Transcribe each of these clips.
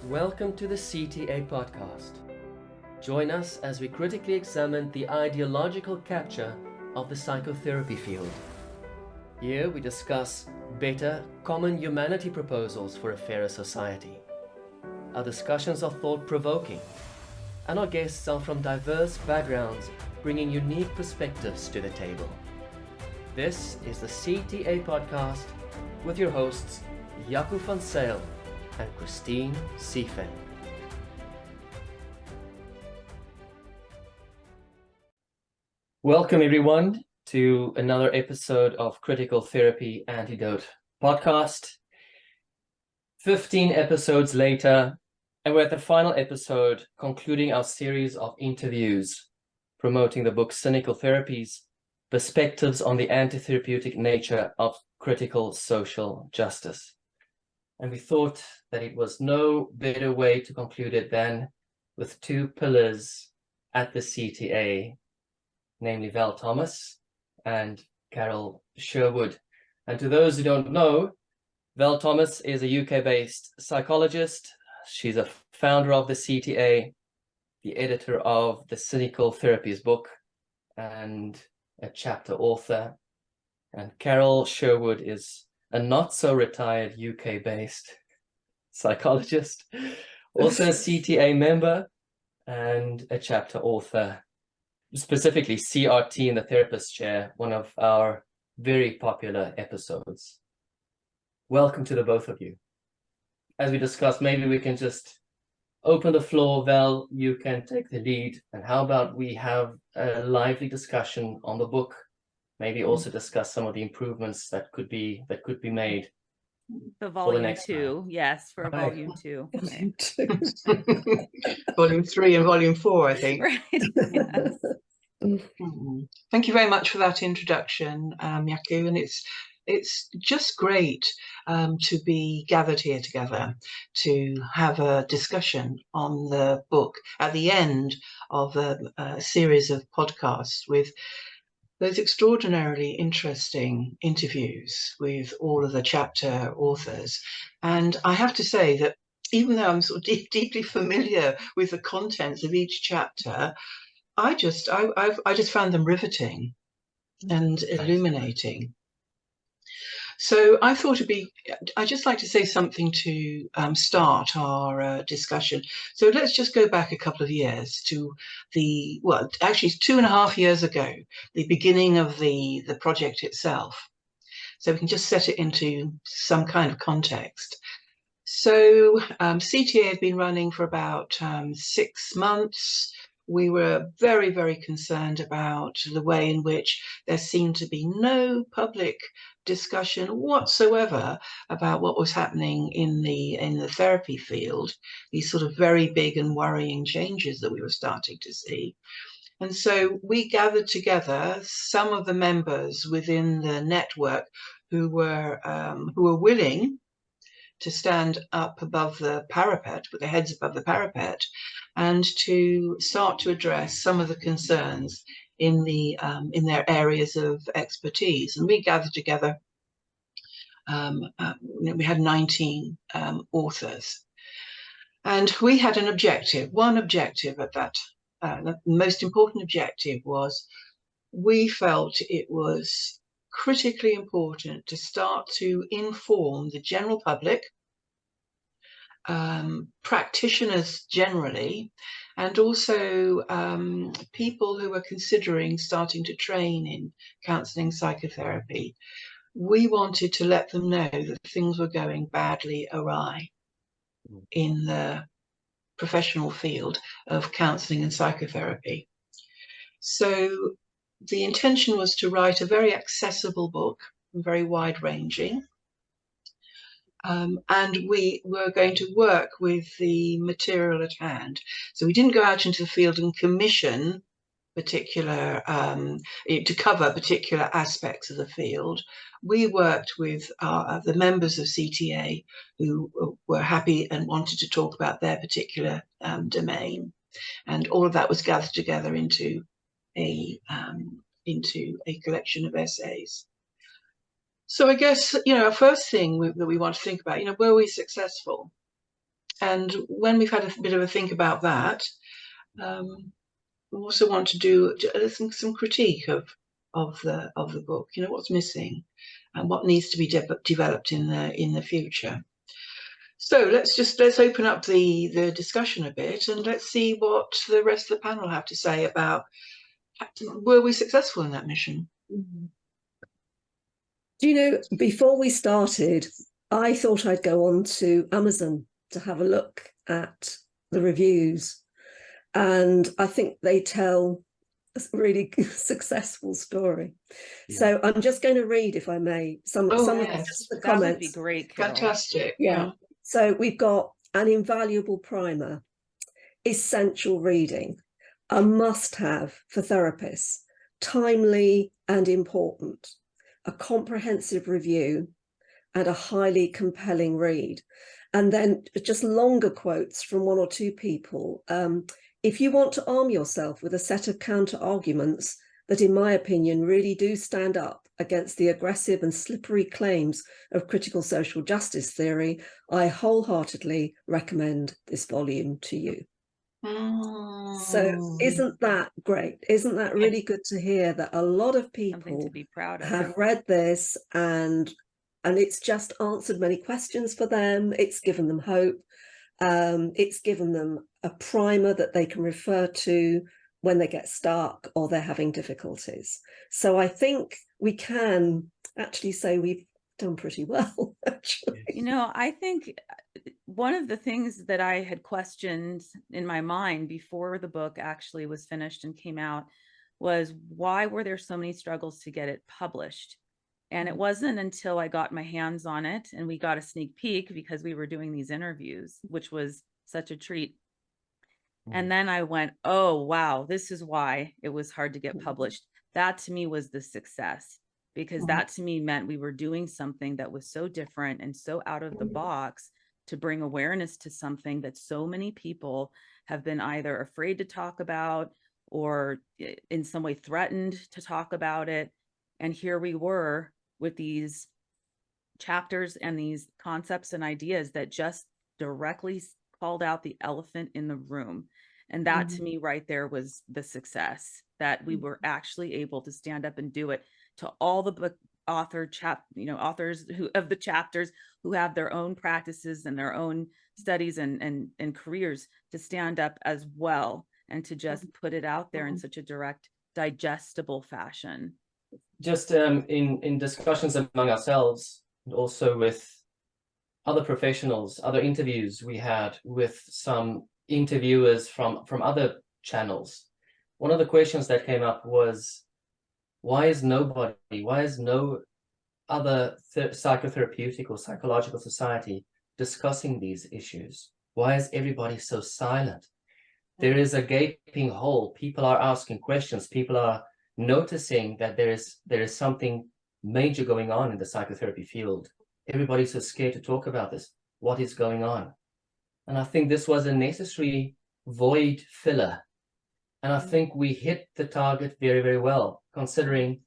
Welcome to the CTA podcast. Join us as we critically examine the ideological capture of the psychotherapy field. Here we discuss better, common humanity proposals for a fairer society. Our discussions are thought-provoking, and our guests are from diverse backgrounds, bringing unique perspectives to the table. This is the CTA podcast with your hosts, Jaco van Zyl and Christine Siefen. Welcome everyone to another episode of Critical Therapy Antidote podcast. 15 episodes later, and we're at the final episode concluding our series of interviews promoting the book Cynical Therapies, Perspectives on the Anti-Therapeutic Nature of Critical Social Justice. And we thought that it was no better way to conclude it than with two pillars at the CTA, namely Val Thomas and Carole Sherwood. And to those who don't know, Val Thomas is a UK-based psychologist. She's a founder of the CTA, the editor of the Cynical Therapies book, and a chapter author. And Carole Sherwood is a not-so-retired UK-based psychologist, also a CTA member and a chapter author, specifically CRT in the Therapist Chair, one of our very popular episodes. Welcome to the both of you. As we discussed, maybe we can just open the floor. Val, you can take the lead. And how about we have a lively discussion on the book? Maybe also discuss some of the improvements that could be made. The volume next 2, time. yes, for Right. volume 2. Volume 3 and volume 4, I think. Right. Yes. Thank you very much for that introduction, Jaco, and it's just great to be gathered here together to have a discussion on the book at the end of a series of podcasts with those extraordinarily interesting interviews with all of the chapter authors. And I have to say that even though I'm sort of deeply familiar with the contents of each chapter, I just found them riveting and illuminating. So I thought I'd just like to say something to start our discussion. So let's just go back a couple of years to actually 2.5 years ago, the beginning of the project itself. So we can just set it into some kind of context. So CTA had been running for about 6 months. We were very, very concerned about the way in which there seemed to be no public discussion whatsoever about what was happening in the therapy field, these sort of very big and worrying changes that we were starting to see. And so we gathered together some of the members within the network who were willing to stand up above the parapet, with their heads above the parapet, and to start to address some of the concerns in their areas of expertise. And we gathered together, we had 19 authors. And we had an objective, one objective at that, the most important objective was, we felt it was critically important to start to inform the general public, practitioners generally, and also people who are considering starting to train in counselling psychotherapy. We wanted to let them know that things were going badly awry in the professional field of counselling and psychotherapy. So the intention was to write a very accessible book, very wide-ranging, and we were going to work with the material at hand. So we didn't go out into the field and commission particular, to cover particular aspects of the field. We worked with the members of CTA who were happy and wanted to talk about their particular domain. And all of that was gathered together into a collection of essays. So I guess, our first thing that we want to think about, were we successful? And when we've had a bit of a think about that, we also want to do some critique of the book. You know, what's missing and what needs to be developed in the future. So let's open up the discussion a bit, and let's see what the rest of the panel have to say about, were we successful in that mission? Do you know, before we started, I thought I'd go on to Amazon to have a look at the reviews, and I think they tell a really successful story. Yeah. So I'm just going to read, if I may, some yes. of the comments. That would be great, Carole. Fantastic. Yeah. So we've got an invaluable primer, essential reading, a must-have for therapists, timely and important, a comprehensive review, and a highly compelling read. And then just longer quotes from one or two people. If you want to arm yourself with a set of counter arguments that, in my opinion, really do stand up against the aggressive and slippery claims of critical social justice theory, I wholeheartedly recommend this volume to you. So isn't that great? Isn't that really good to hear, that a lot of people to be proud of have read this, and it's just answered many questions for them. It's given them hope. It's given them a primer that they can refer to when they get stuck or they're having difficulties. So I think we can actually say we've done pretty well, actually. You know, I think one of the things that I had questioned in my mind before the book actually was finished and came out was, why were there so many struggles to get it published? And it wasn't until I got my hands on it and we got a sneak peek, because we were doing these interviews, which was such a treat. And then I went, oh, wow, this is why it was hard to get published. That to me was the success, because that to me meant we were doing something that was so different and so out of the box to bring awareness to something that so many people have been either afraid to talk about or in some way threatened to talk about it. And here we were with these chapters and these concepts and ideas that just directly called out the elephant in the room. And that to me right there was the success, that we were actually able to stand up and do it to all the book authors of the chapters who have their own practices and their own studies and careers, to stand up as well and to just put it out there in such a direct, digestible fashion. Just in discussions among ourselves, and also with other professionals, other interviews we had with some interviewers from other channels, one of the questions that came up was, why is no other psychotherapeutic or psychological society discussing these issues? Why is everybody so silent? There is a gaping hole. People are asking questions. People are noticing that there is something major going on in the psychotherapy field. Everybody's so scared to talk about this. What is going on? And I think this was a necessary void filler. And I think we hit the target very, very well, considering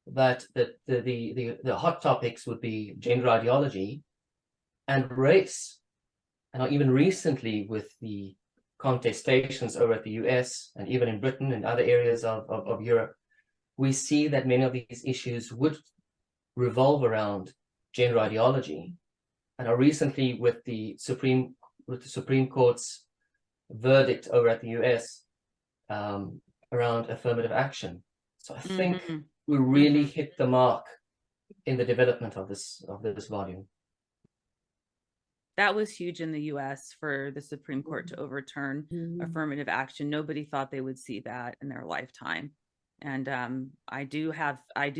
that the hot topics would be gender ideology and race. And even recently with the contestations over at the US and even in Britain and other areas of Europe, we see that many of these issues would revolve around gender ideology. And recently with the Supreme Court's verdict over at the US around affirmative action. So I think we really hit the mark in the development of this volume. That was huge in the US for the Supreme Court to overturn affirmative action. Nobody thought they would see that in their lifetime. And I do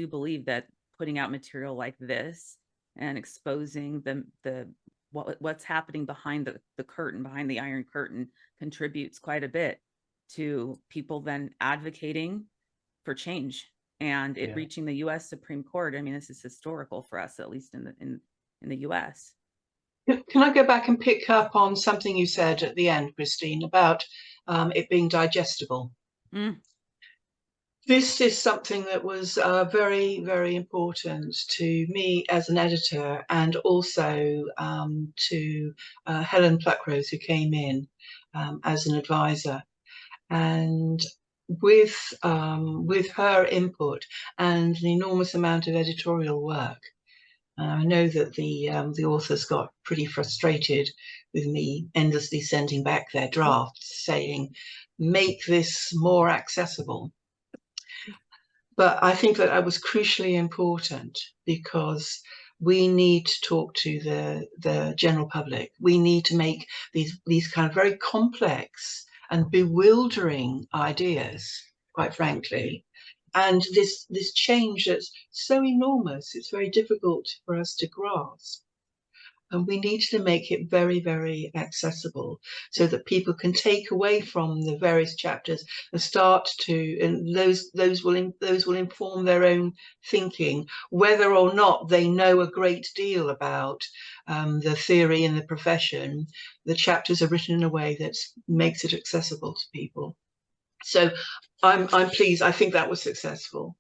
believe that putting out material like this and exposing what's happening behind the curtain, behind the Iron Curtain, contributes quite a bit to people then advocating for change and it reaching the US Supreme Court. I mean, this is historical for us, at least in the US. Can I go back and pick up on something you said at the end, Christine, about it being digestible? This is something that was very, very important to me as an editor, and also to Helen Pluckrose, who came in as an advisor. And with her input and an enormous amount of editorial work, I know that the authors got pretty frustrated with me endlessly sending back their drafts saying, make this more accessible. But I think that was crucially important, because we need to talk to the general public. We need to make these kind of very complex and bewildering ideas, quite frankly. And this change that's so enormous, it's very difficult for us to grasp. And we need to make it very, very accessible, so that people can take away from the various chapters and start to, and those will inform their own thinking, whether or not they know a great deal about the theory and the profession. The chapters are written in a way that makes it accessible to people. So I'm pleased. I think that was successful.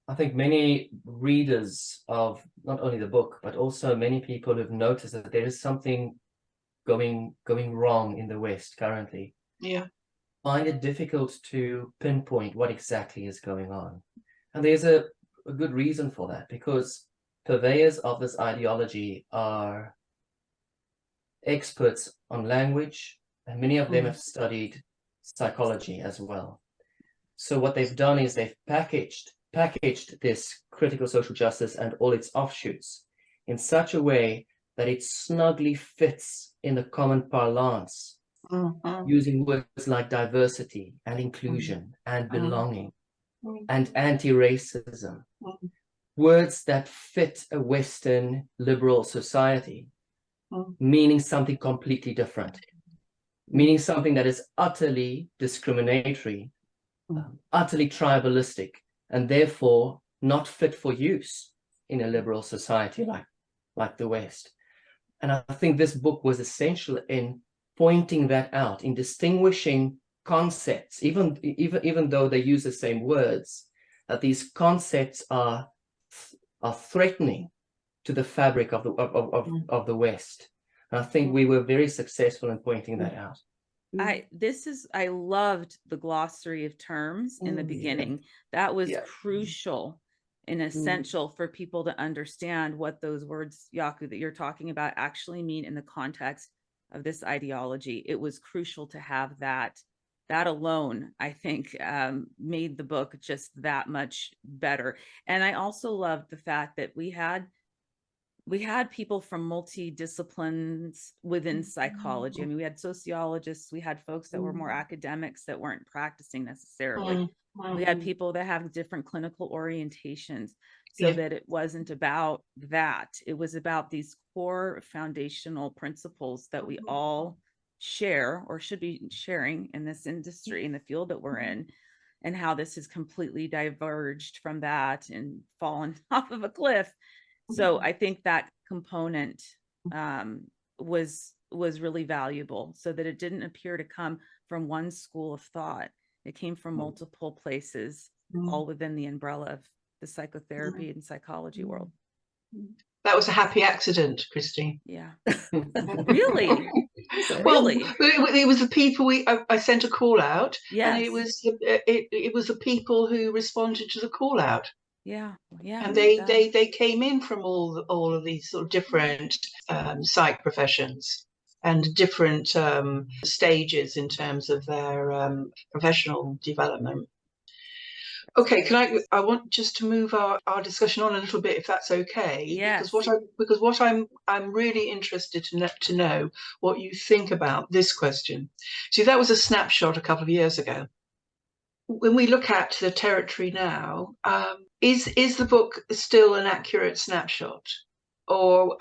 I think many readers of not only the book, but also many people who've noticed that there is something going wrong in the West currently. Yeah. Find it difficult to pinpoint what exactly is going on. And there's a good reason for that, because purveyors of this ideology are experts on language, and many of them have studied psychology as well. So what they've done is they've packaged this critical social justice and all its offshoots in such a way that it snugly fits in the common parlance, using words like diversity and inclusion and belonging and anti-racism, words that fit a Western liberal society, meaning something completely different, meaning something that is utterly discriminatory, utterly tribalistic, and therefore not fit for use in a liberal society like the West. And I think this book was essential in pointing that out, in distinguishing concepts, even though they use the same words, that these concepts are threatening to the fabric of the West. And I think we were very successful in pointing that out. I loved the glossary of terms in the beginning. That was crucial and essential for people to understand what those words, Jaakko, that you're talking about actually mean in the context of this ideology. It was crucial to have that. That alone, I think, made the book just that much better. And I also loved the fact that we had people from multi-disciplines within psychology. I mean, we had sociologists, we had folks that were more academics that weren't practicing necessarily. We had people that have different clinical orientations, so that it wasn't about that. It was about these core foundational principles that we all share, or should be sharing, in this industry, in the field that we're in, and how this has completely diverged from that and fallen off of a cliff. So I think that component was really valuable, so that it didn't appear to come from one school of thought. It came from multiple places, all within the umbrella of the psychotherapy and psychology world. That was a happy accident, Christine. Yeah. Really? Well, Really? it was the people I sent a call out, Yes. and it was the people who responded to the call out. Yeah. And they came in from all of these sort of different psych professions and different stages in terms of their professional development. Okay, I want just to move our discussion on a little bit, if that's okay. Yes. Because what I'm really interested to know what you think about this question. See, that was a snapshot a couple of years ago. When we look at the territory now, is the book still an accurate snapshot, or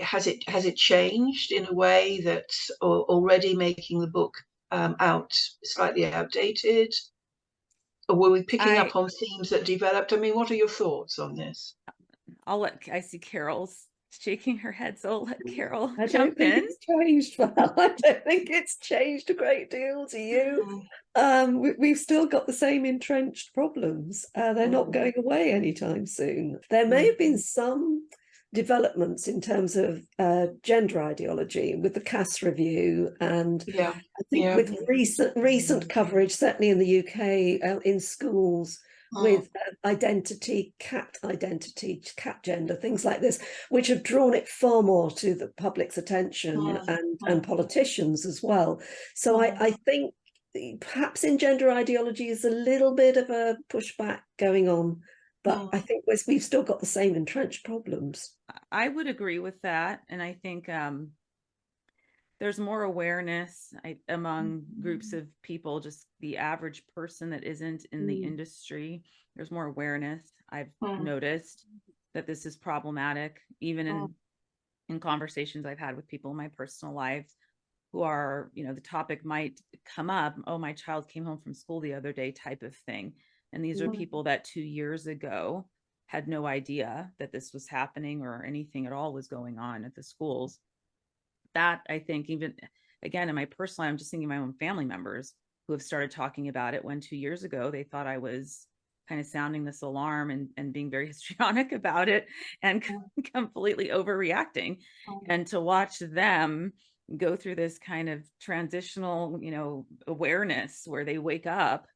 has it changed in a way that's already making the book out slightly outdated? Or were we picking up on themes that developed? I mean, what are your thoughts on this? I see Carole's shaking her head. So I'll let Carole I don't jump think in. it's changed, Val. I don't think it's changed a great deal to you. We've still got the same entrenched problems. They're not going away anytime soon. There may have been some developments in terms of gender ideology with the Cass review, and Yeah. I think with recent coverage, certainly in the UK, in schools, with identity, cat gender, things like this, which have drawn it far more to the public's attention and politicians as well. So I think perhaps in gender ideology is a little bit of a pushback going on, but I think we've still got the same entrenched problems. I would agree with that. And I think there's more awareness among groups of people, just the average person that isn't in the industry. There's more awareness. I've noticed that this is problematic, even in conversations I've had with people in my personal lives who are, the topic might come up, oh, my child came home from school the other day type of thing. And these are people that 2 years ago had no idea that this was happening or anything at all was going on at the schools. That I think, even again, in my personal life, I'm just thinking my own family members who have started talking about it when 2 years ago they thought I was kind of sounding this alarm and being very histrionic about it and completely overreacting. And to watch them go through this kind of transitional, awareness where they wake up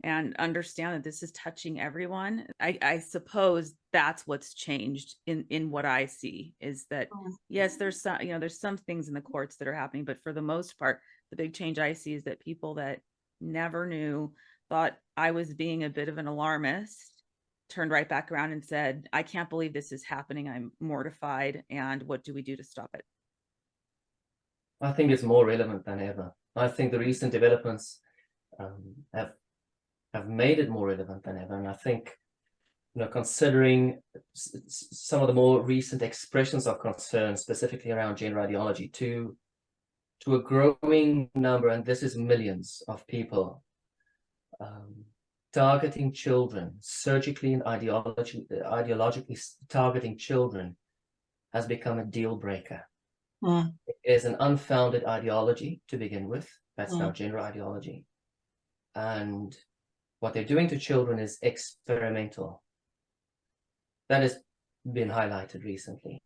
and understand that this is touching everyone. I suppose that's what's changed in what I see, is that yes, there's some things in the courts that are happening, but for the most part, the big change I see is that people that never knew, thought I was being a bit of an alarmist, turned right back around and said, I can't believe this is happening. I'm mortified. And what do we do to stop it? I think it's more relevant than ever. I think the recent developments have made it more relevant than ever. And I think, considering some of the more recent expressions of concern, specifically around gender ideology, to a growing number, and this is millions of people, targeting children, surgically and ideologically targeting children, has become a deal breaker. It is an unfounded ideology to begin with. That's now gender ideology. And what they're doing to children is experimental. That has been highlighted recently,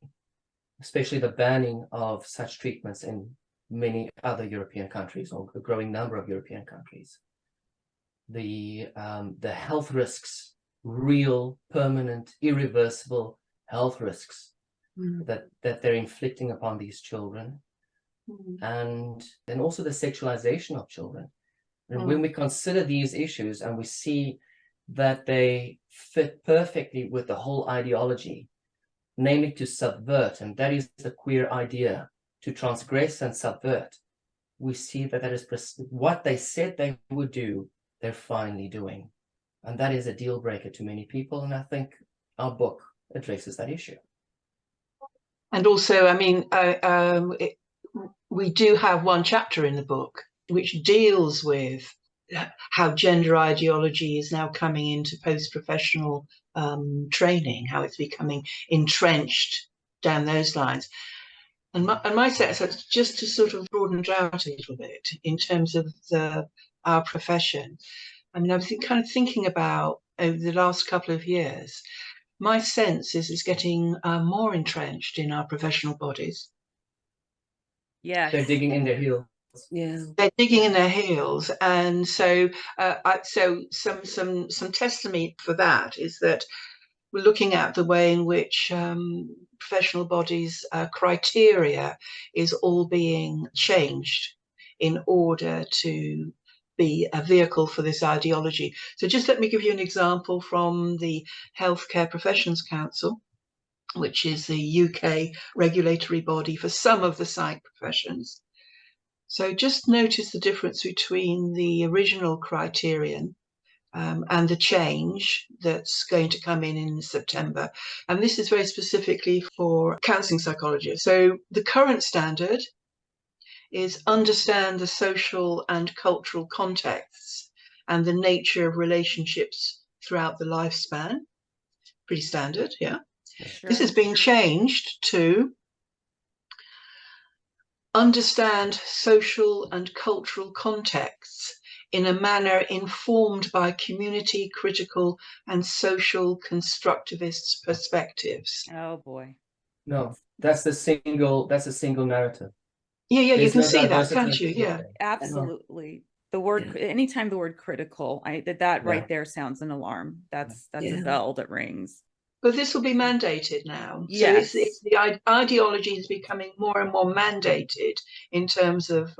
especially the banning of such treatments in many other European countries, or a growing number of European countries. The health risks, real, permanent, irreversible health risks that they're inflicting upon these children, and also the sexualization of children. And when we consider these issues and we see that they fit perfectly with the whole ideology, namely to subvert, and that is the queer idea, to transgress and subvert, we see that is what they said they would do, they're finally doing. And that is a deal breaker to many people. And I think our book addresses that issue. And also, we do have one chapter in the book which deals with how gender ideology is now coming into post-professional training, how it's becoming entrenched down those lines. And my sense, just to sort of broaden it out a little bit in terms of our profession, I was kind of thinking about over the last couple of years, my sense is it's getting more entrenched in our professional bodies. Yes. They're digging in their heels. Yeah, they're digging in their heels, and so some testimony for that is that we're looking at the way in which professional bodies' criteria is all being changed in order to be a vehicle for this ideology. So just let me give you an example from the Healthcare Professions Council, which is the UK regulatory body for some of the psych professions. So just notice the difference between the original criterion and the change that's going to come in September. And this is very specifically for counselling psychologists. So the current standard is understand the social and cultural contexts and the nature of relationships throughout the lifespan. Pretty standard, yeah. Sure. This has been changed to understand social and cultural contexts in a manner informed by community, critical, and social constructivist perspectives. Oh boy. No, that's a single narrative. Yeah, you There's can no see that, diversity can't in you? Yeah. thinking. Absolutely. The word, anytime the word critical, that right Yeah. there sounds an alarm. That's a Yeah. bell that rings. But this will be mandated now. Yes. So it's the ideology is becoming more and more mandated in terms of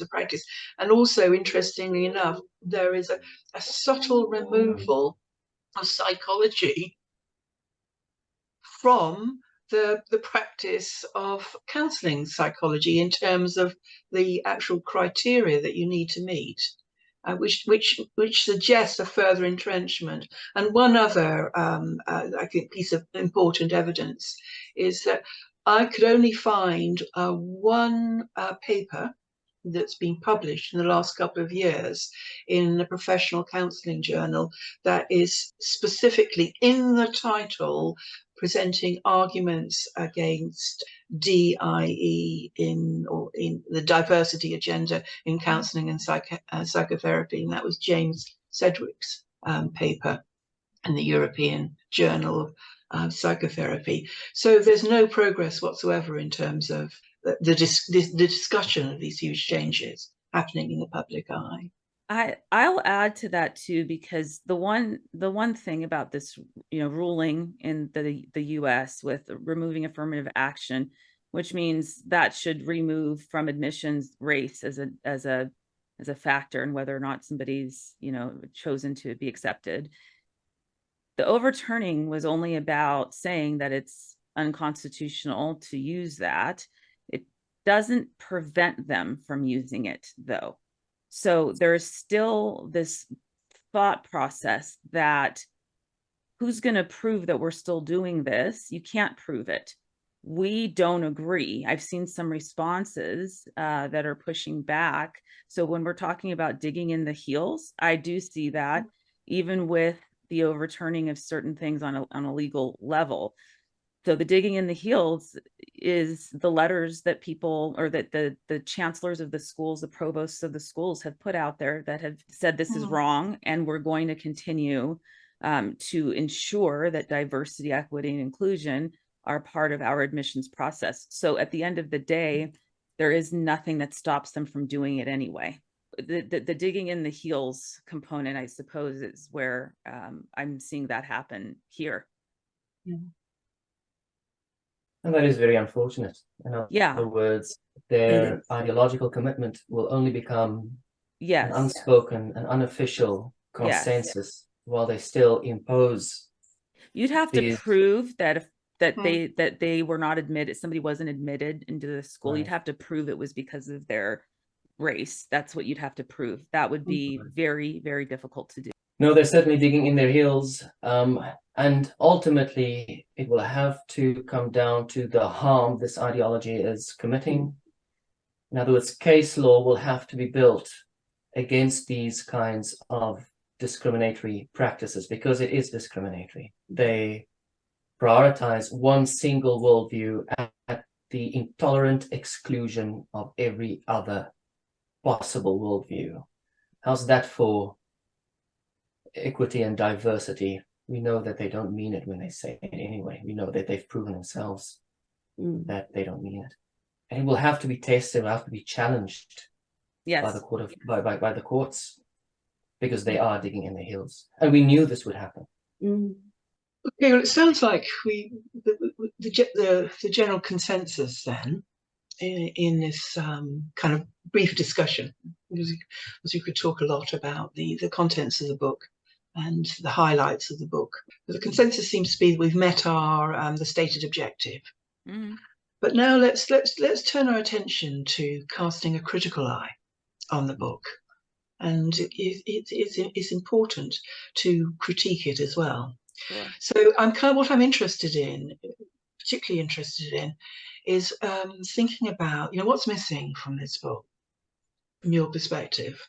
practice. And also, interestingly enough, there is a subtle removal of psychology from the practice of counselling psychology in terms of the actual criteria that you need to meet. Which suggests a further entrenchment. And one other, I think, piece of important evidence is that I could only find one paper that's been published in the last couple of years in a professional counselling journal that is specifically in the title presenting arguments against DIE in the diversity agenda in counselling and psychotherapy, and that was James Sedgwick's paper in the European Journal of Psychotherapy. So there's no progress whatsoever in terms of the discussion of these huge changes happening in the public eye. I'll add to that too, because the one thing about this, ruling in the US with removing affirmative action, which means that should remove from admissions race as a factor in whether or not somebody's, chosen to be accepted. The overturning was only about saying that it's unconstitutional to use that. It doesn't prevent them from using it, though. So there's still this thought process that who's going to prove that we're still doing this? You can't prove it. We don't agree. I've seen some responses that are pushing back. So when we're talking about digging in the heels, I do see that even with the overturning of certain things on a legal level. So the digging in the heels is the letters that people, or that the chancellors of the schools, the provosts of the schools have put out there that have said this is wrong, and we're going to continue to ensure that diversity, equity, and inclusion are part of our admissions process. So at the end of the day, there is nothing that stops them from doing it anyway. The digging in the heels component, I suppose, is where I'm seeing that happen here. Yeah. And that is very unfortunate. In other words, their ideological commitment will only become an unspoken and unofficial consensus while they still impose. You'd have to prove that they were not admitted, somebody wasn't admitted into the school. Right. You'd have to prove it was because of their race. That's what you'd have to prove. That would be very, very difficult to do. No, they're certainly digging in their heels. And ultimately, it will have to come down to the harm this ideology is committing. In other words, case law will have to be built against these kinds of discriminatory practices, because it is discriminatory. They prioritize one single worldview at the intolerant exclusion of every other possible worldview. How's that for equity and diversity? We know that they don't mean it when they say it anyway. We know that they've proven themselves that they don't mean it. And it will have to be tested, it will have to be challenged by the courts, because they are digging in their heels. And we knew this would happen. Okay, well, it sounds like the general consensus then in this kind of brief discussion, as you could talk a lot about the contents of the book and the highlights of the book. But the consensus seems to be that we've met our the stated objective. But now let's turn our attention to casting a critical eye on the book, and it's important to critique it as well. Sure. So what I'm particularly interested in, is thinking about what's missing from this book, from your perspective.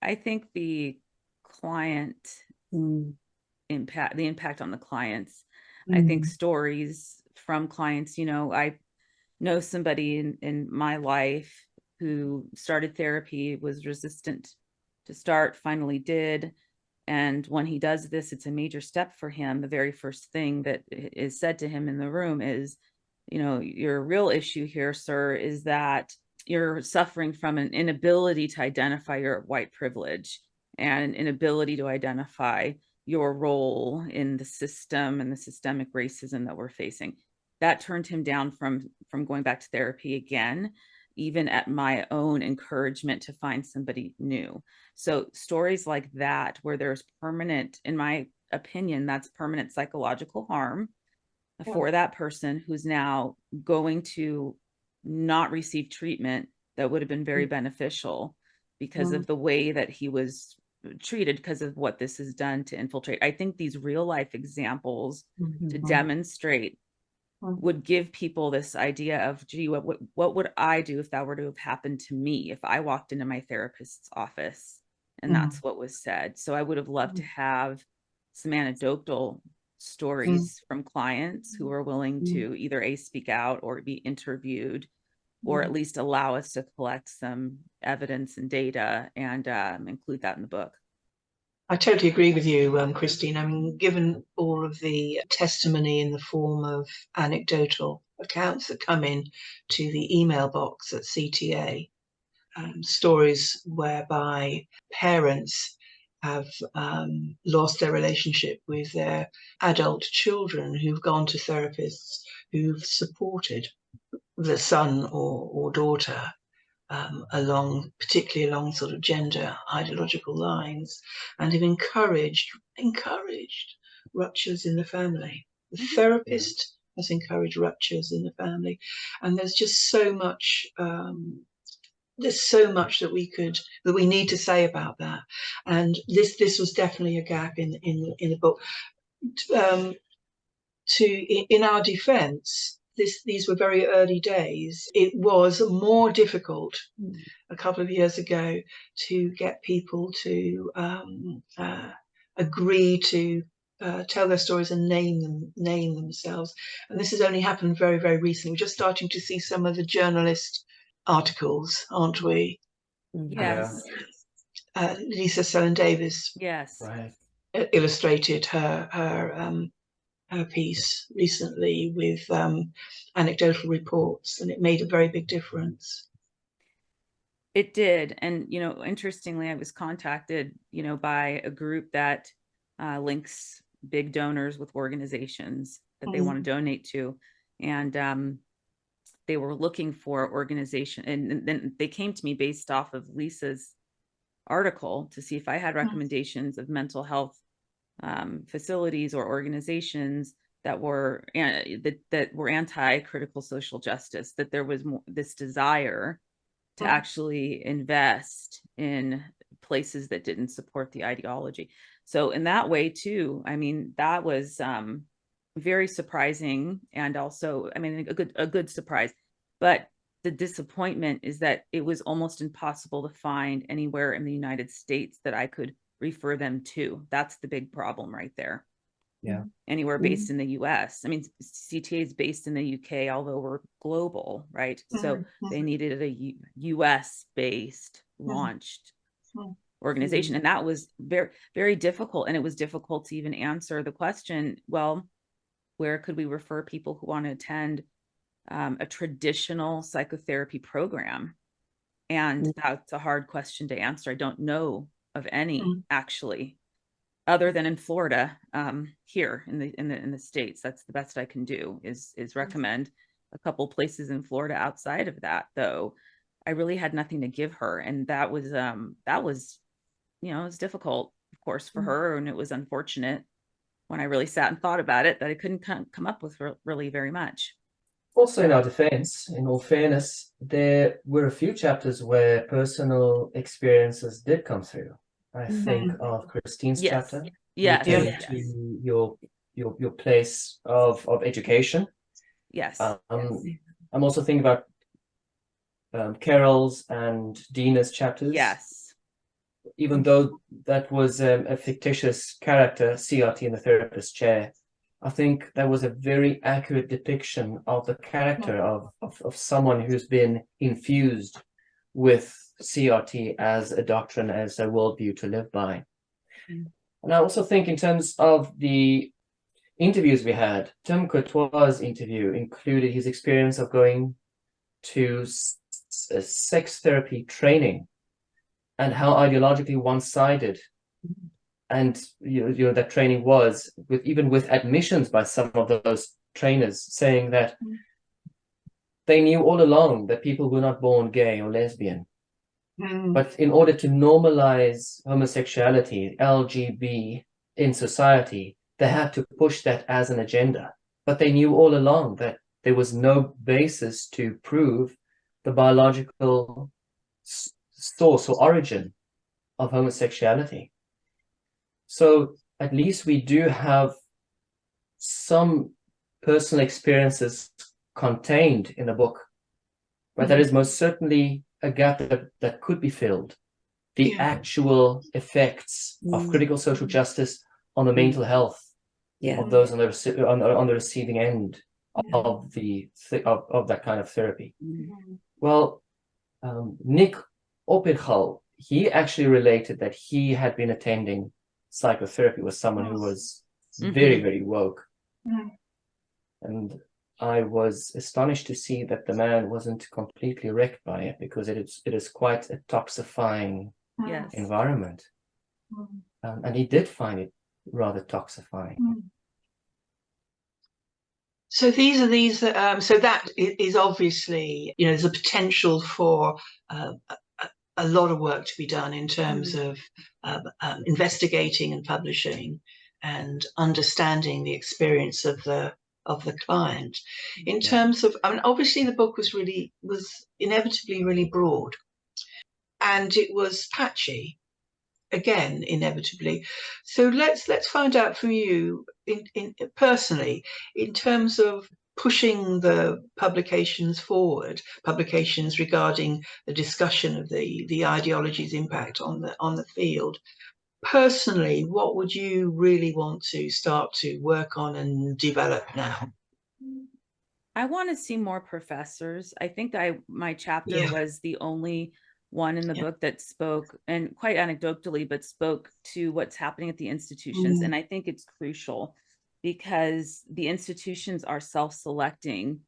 I think the client impact on the clients. I think stories from clients, you know, I know somebody in my life who started therapy, was resistant to start, finally did. And when he does this, it's a major step for him. The very first thing that is said to him in the room is, you know, your real issue here, sir, is that you're suffering from an inability to identify your white privilege and an inability to identify your role in the system and the systemic racism that we're facing. That turned him down from going back to therapy again, even at my own encouragement to find somebody new. So stories like that, where there's permanent, in my opinion, that's permanent psychological harm for that person who's now going to not receive treatment that would have been very beneficial because of the way that he was treated, because of what this has done to infiltrate. I think these real life examples to demonstrate would give people this idea of, gee, what would I do if that were to have happened to me, if I walked into my therapist's office and that's what was said. So I would have loved to have some anecdotal stories from clients who are willing to either speak out or be interviewed, or at least allow us to collect some evidence and data and include that in the book. I totally agree with you, Christine. I mean, given all of the testimony in the form of anecdotal accounts that come in to the email box at CTA, stories whereby parents have lost their relationship with their adult children who've gone to therapists who've supported the son or daughter particularly along sort of gender ideological lines, and have encouraged ruptures in the family. The therapist has encouraged ruptures in the family, and there's just so much. There's so much that we need to say about that, and this was definitely a gap in the book. In our defence, these were very early days. It was more difficult a couple of years ago to get people to agree to tell their stories and name themselves. And this has only happened very, very recently. We're just starting to see some of the journalist articles, aren't we? Yes. Lisa Sellen Davis illustrated her piece recently with anecdotal reports, and it made a very big difference. It did. And, you know, interestingly, I was contacted, you know, by a group that links big donors with organizations that they want to donate to. And they were looking for organization. And then they came to me based off of Lisa's article to see if I had recommendations of mental health facilities or organizations that were anti-critical social justice, that there was this desire to actually invest in places that didn't support the ideology. So in that way too, I mean, that was very surprising, and also, I mean, a good surprise. But the disappointment is that it was almost impossible to find anywhere in the United States that I could refer them to. That's the big problem right there. Yeah. Anywhere based in the US. I mean, CTA is based in the UK, although we're global, right? So they needed a US based launched organization. And that was very, very difficult. And it was difficult to even answer the question, well, where could we refer people who want to attend a traditional psychotherapy program? And that's a hard question to answer. I don't know of any actually, other than in Florida, here in the States. That's the best I can do is recommend a couple places in Florida. Outside of that, though, I really had nothing to give her. And that was, you know, it was difficult, of course, for her. And it was unfortunate when I really sat and thought about it that I couldn't come up with really very much. Also, in our defense, in all fairness, there were a few chapters where personal experiences did come through. I think of Christine's chapter. Yes. To your place of education. Yes. I'm also thinking about Carole's and Dina's chapters. Yes. Even though that was a fictitious character, CRT in the therapist chair, I think that was a very accurate depiction of the character of someone who's been infused with CRT as a doctrine, as a worldview to live by. And I also think in terms of the interviews we had, Tim Courtois' interview included his experience of going to sex therapy training and how ideologically one-sided and that training was, with admissions by some of those trainers saying that they knew all along that people were not born gay or lesbian. But in order to normalize homosexuality, LGB in society, they had to push that as an agenda. But they knew all along that there was no basis to prove the biological source or origin of homosexuality. So at least we do have some personal experiences contained in the book, but that is most certainly a gap that could be filled. The actual effects of critical social justice on the mental health of those on the receiving end of that kind of therapy. Well, Nick Opperhal, he actually related that he had been attending psychotherapy with someone who was very, very woke. And I was astonished to see that the man wasn't completely wrecked by it, because it is quite a toxifying environment. And he did find it rather toxifying. So these are so that is obviously, there's a potential for a lot of work to be done in terms of investigating and publishing and understanding the experience of the client. In terms of, obviously the book was inevitably really broad, and it was patchy, again, inevitably. So let's find out from you in personally, in terms of pushing the publications forward, publications regarding the discussion of the ideology's impact on the field. Personally, what would you really want to start to work on and develop now? I want to see more professors. I think my chapter was the only one in the book that spoke, and quite anecdotally, but spoke to what's happening at the institutions. And I think it's crucial, because the institutions are self-selecting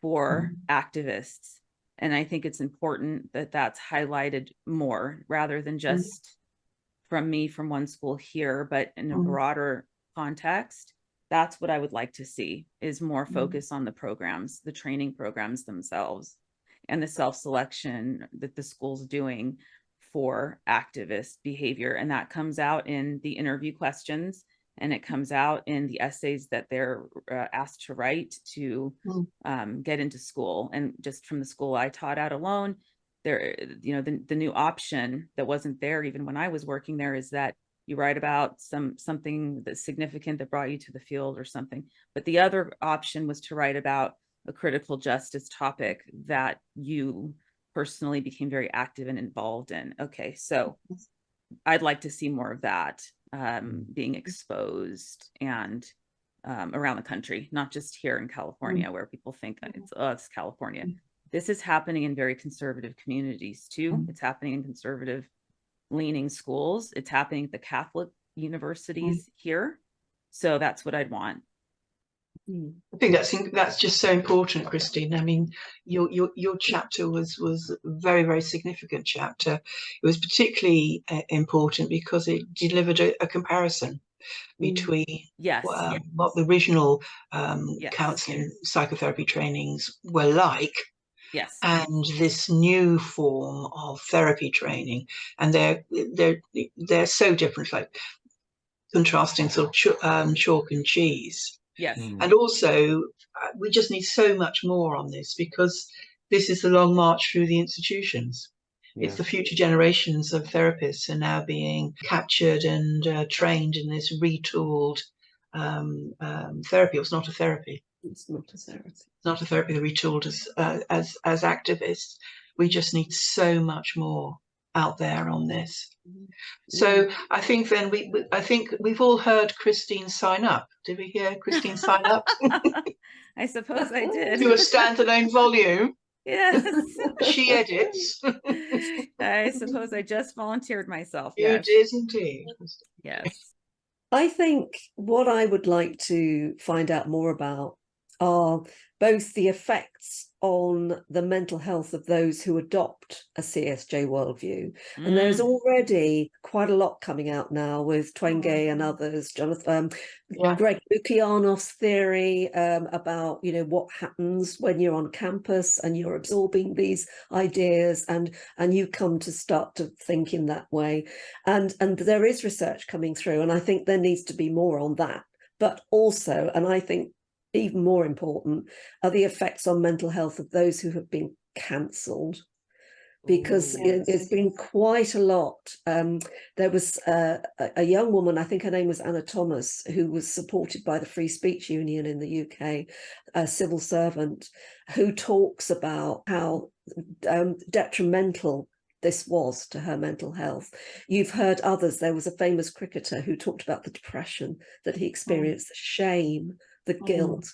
for activists. And I think it's important that that's highlighted more, rather than just from one school here, but in a broader context. That's what I would like to see, is more focus on the programs, the training programs themselves, and the self-selection that the school's doing for activist behavior. And that comes out in the interview questions, and it comes out in the essays that they're asked to write to get into school. And just from the school I taught at alone, there, the new option that wasn't there even when I was working there is that you write about something that's significant that brought you to the field or something. But the other option was to write about a critical justice topic that you personally became very active and involved in. Okay, so I'd like to see more of that being exposed and around the country, not just here in California, where people think it's California. This is happening in very conservative communities too. It's happening in conservative leaning schools. It's happening at the Catholic universities here. So that's what I'd want. I think that's just so important, Christine. I mean, your chapter was a very, very significant chapter. It was particularly important because it delivered a comparison between what the original counselling psychotherapy trainings were like, and this new form of therapy training, and they're so different, like contrasting sort of chalk and cheese. And also, we just need so much more on this, because this is the long march through the institutions. It's the future generations of therapists are now being captured and trained in this retooled therapy. It's not a therapy. It's not a therapy. It's not a therapy. They're retooled as activists. We just need so much more. out there on this. So I think then I think we've all heard Christine sign up. Did we hear Christine sign up? I suppose I did. To a standalone volume. Yes. She edits. I suppose I just volunteered myself. You Yes. did indeed. Yes. I think what I would like to find out more about are both the effects on the mental health of those who adopt a CSJ worldview. And there's already quite a lot coming out now with Twenge and others, Jonathan, Greg Lukianoff's theory about, you know, what happens when you're on campus and you're absorbing these ideas and you come to start to think in that way. And there is research coming through, and I think there needs to be more on that. But also, and I think even more important, are the effects on mental health of those who have been cancelled, because it's been quite a lot. There was a young woman, I think her name was Anna Thomas, who was supported by the Free Speech Union in the UK, a civil servant, who talks about how detrimental this was to her mental health. You've heard others. There was a famous cricketer who talked about the depression that he experienced, the shame, the guilt.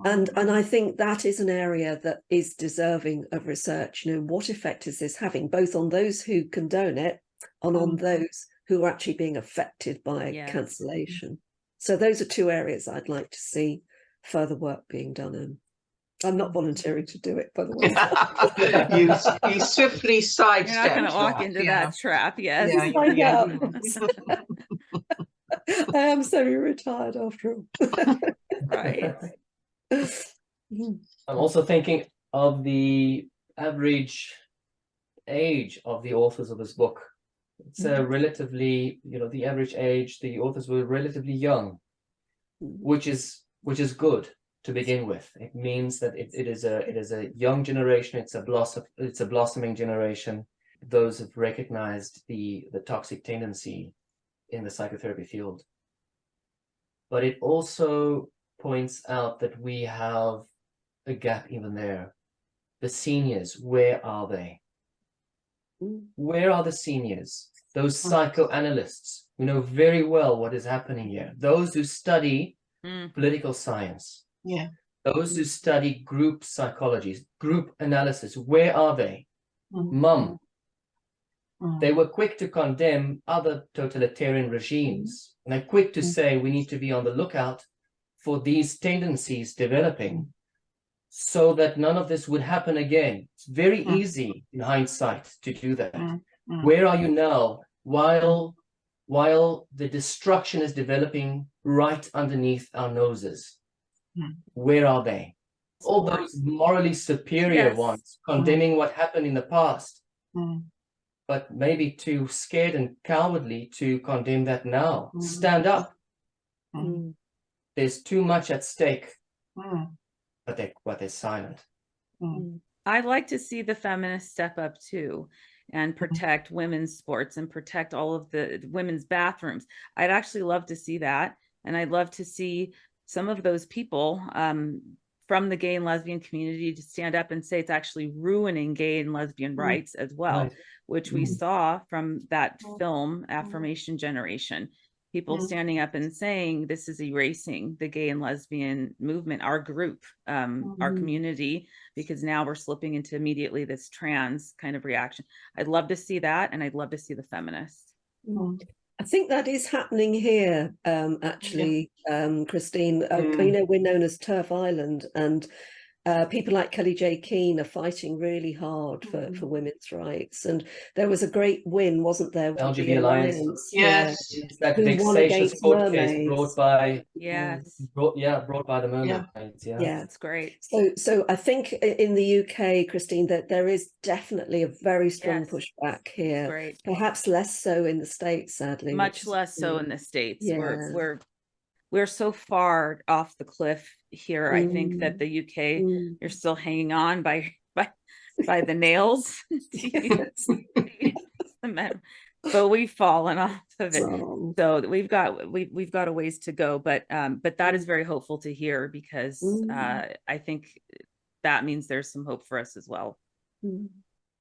And I think that is an area that is deserving of research. You know, what effect is this having, both on those who condone it and on those who are actually being affected by cancellation? So those are two areas I'd like to see further work being done in. I'm not volunteering to do it, by the way. you swiftly sidestepped. You're not going to walk into that trap, yes. Yeah, I am semi-retired after all. Right. I'm also thinking of the average age of the authors of this book. It's a relatively, you know, the average age, the authors were relatively young, which is good to begin with. It means that it is a young generation. It's a blossoming generation. Those have recognized the toxic tendency in the psychotherapy field. But it also points out that we have a gap even there. The seniors, where are they? Where are the seniors? Those psychoanalysts who know very well what is happening here. Those who study political science. Yeah. Those who study group psychology, group analysis. Where are they? Mum. They were quick to condemn other totalitarian regimes. And they're quick to say we need to be on the lookout for these tendencies developing so that none of this would happen again. It's very easy in hindsight to do that. Where are you now while the destruction is developing right underneath our noses? Where are they? All those morally superior ones condemning what happened in the past, but maybe too scared and cowardly to condemn that now. Stand up. There's too much at stake, but they're silent. I'd like to see the feminists step up too and protect women's sports and protect all of the women's bathrooms. I'd actually love to see that. And I'd love to see some of those people from the gay and lesbian community to stand up and say it's actually ruining gay and lesbian rights as well, which we saw from that film, Affirmation Generation. People standing up and saying this is erasing the gay and lesbian movement, our group, our community, because now we're slipping into immediately this trans kind of reaction. I'd love to see that, and I'd love to see the feminists. I think that is happening here, actually, Christine. You know, we're known as Turf Island, and people like Kelly J. Keane are fighting really hard for women's rights. And there was a great win, wasn't there? LGBT Alliance. Yes. That vexatious court case brought by brought by the mermaids. Yeah, it's great. So I think in the UK, Christine, that there is definitely a very strong pushback here. Great. Perhaps less so in the States, sadly. Much less so in the States. We're so far off the cliff here. I think that the UK, you're still hanging on by the nails. But we've fallen off of it. So we've got a ways to go. But that is very hopeful to hear, because I think that means there's some hope for us as well.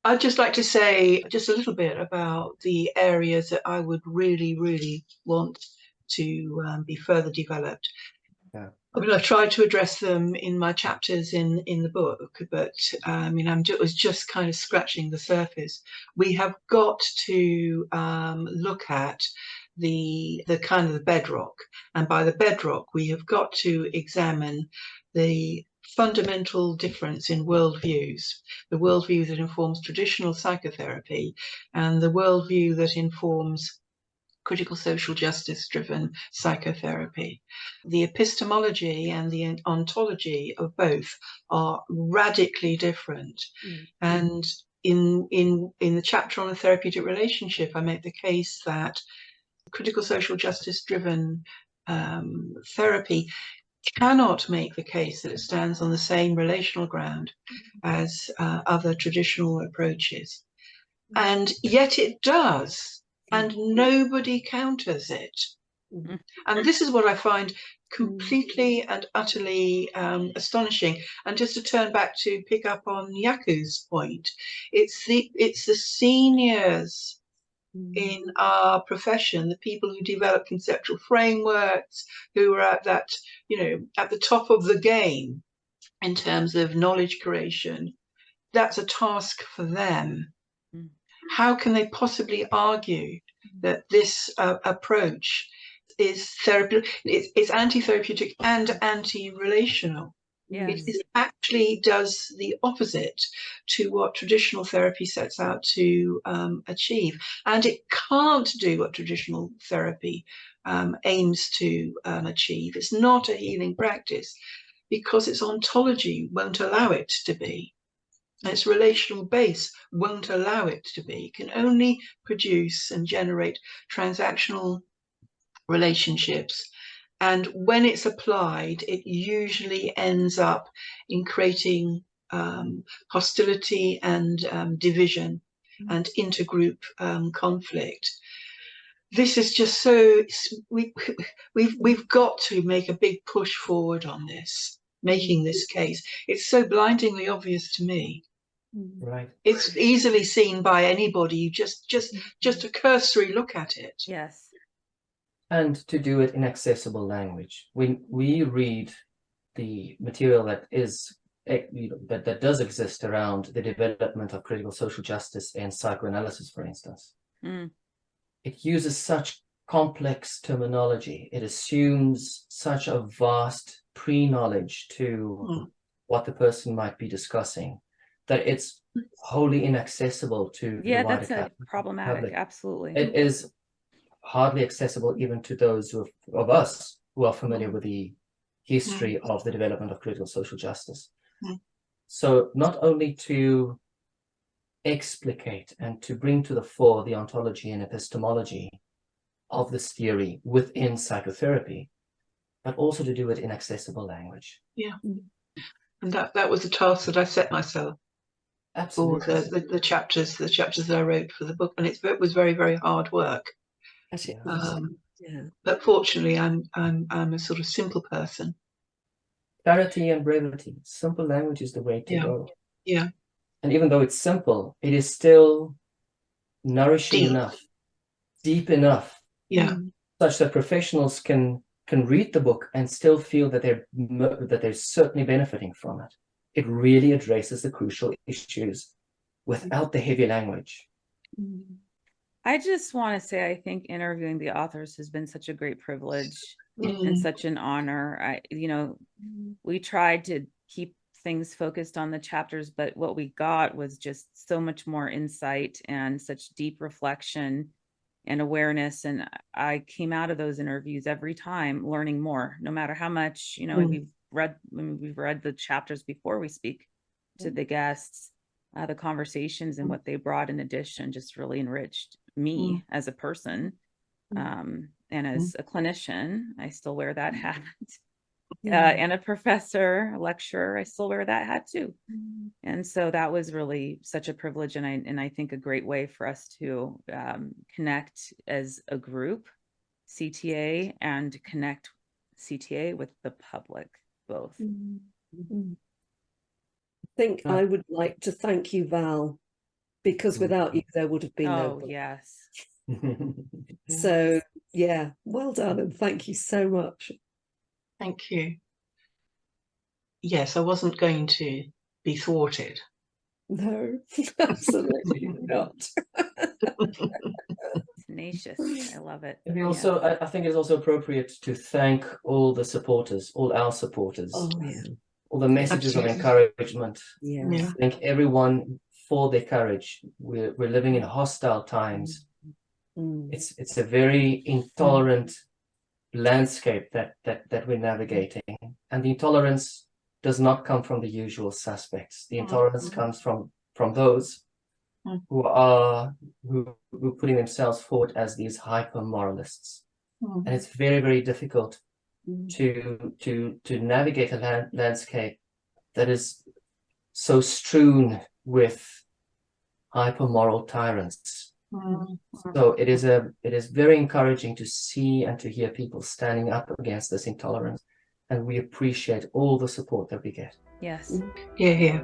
I'd just like to say just a little bit about the areas that I would really, really want to be further developed. Yeah. I mean, I've tried to address them in my chapters in the book, but I mean, was just kind of scratching the surface. We have got to look at the kind of the bedrock, and by the bedrock, we have got to examine the fundamental difference in worldviews, the worldview that informs traditional psychotherapy and the worldview that informs critical social justice driven psychotherapy. The epistemology and the ontology of both are radically different. And in the chapter on the therapeutic relationship, I make the case that critical social justice driven therapy cannot make the case that it stands on the same relational ground as other traditional approaches. And yet it does, and nobody counters it. And this is what I find completely and utterly astonishing. And just to turn back to pick up on Yaku's point, it's the seniors in our profession, the people who develop conceptual frameworks, who are at that, at the top of the game in terms of knowledge creation. That's a task for them. How can they possibly argue that this approach is therapeutic? It's anti-therapeutic and anti-relational. Yes. It actually does the opposite to what traditional therapy sets out to achieve. And it can't do what traditional therapy aims to achieve. It's not a healing practice because its ontology won't allow it to be. Its relational base won't allow it to be. It can only produce and generate transactional relationships. And when it's applied, it usually ends up in creating hostility and division and intergroup conflict. This is just so, we've got to make a big push forward on this, making this case. It's so blindingly obvious to me. Right. It's easily seen by anybody, just a cursory look at it. Yes. And to do it in accessible language. When we read the material that is that does exist around the development of critical social justice and psychoanalysis, for instance, it uses such complex terminology. It assumes such a vast pre-knowledge to what the person might be discussing, that it's wholly inaccessible to the wider that's problematic public. Absolutely. It is hardly accessible even to those of us who are familiar with the history of the development of critical social justice. So not only to explicate and to bring to the fore the ontology and epistemology of this theory within psychotherapy, but also to do it in accessible language. Yeah. And that was a task that I set myself. Absolutely. For the chapters that I wrote for the book, and it was very, very hard work. But fortunately, I'm a sort of simple person. Clarity and brevity. Simple language is the way to go. Yeah. And even though it's simple, it is still nourishing enough, deep enough, such that professionals can read the book and still feel that they're certainly benefiting from it. It really addresses the crucial issues without the heavy language. I just want to say, I think interviewing the authors has been such a great privilege and such an honor. We tried to keep things focused on the chapters, but what we got was just so much more insight and such deep reflection and awareness. And I came out of those interviews every time learning more, no matter how much, we've read the chapters before we speak to the guests. The conversations and what they brought in addition just really enriched me as a person. And as a clinician, I still wear that hat. And a professor, a lecturer, I still wear that hat too. And so that was really such a privilege, and I think a great way for us to connect as a group, CTA, and connect CTA with the public, both. I think I would like to thank you, Val, because without you, there would have been no Oh, book. yes. So, yeah, well done. And thank you so much. Thank you. Yes, I wasn't going to be thwarted. No, absolutely not. Tenacious. I love it. And we also, I think it's also appropriate to thank all the supporters, all our supporters, Oh, yeah. all the messages of Absolutely. encouragement. Yeah. Yeah. Thank everyone for their courage. We're living in hostile times. Mm. It's a very intolerant landscape that we're navigating, and the intolerance does not come from the usual suspects. The intolerance comes from those who are putting themselves forward as these hyper moralists, and it's very, very difficult to navigate a landscape that is so strewn with hyper moral tyrants. So it is very encouraging to see and to hear people standing up against this intolerance, and we appreciate all the support that we get. Yes. Yeah, yeah.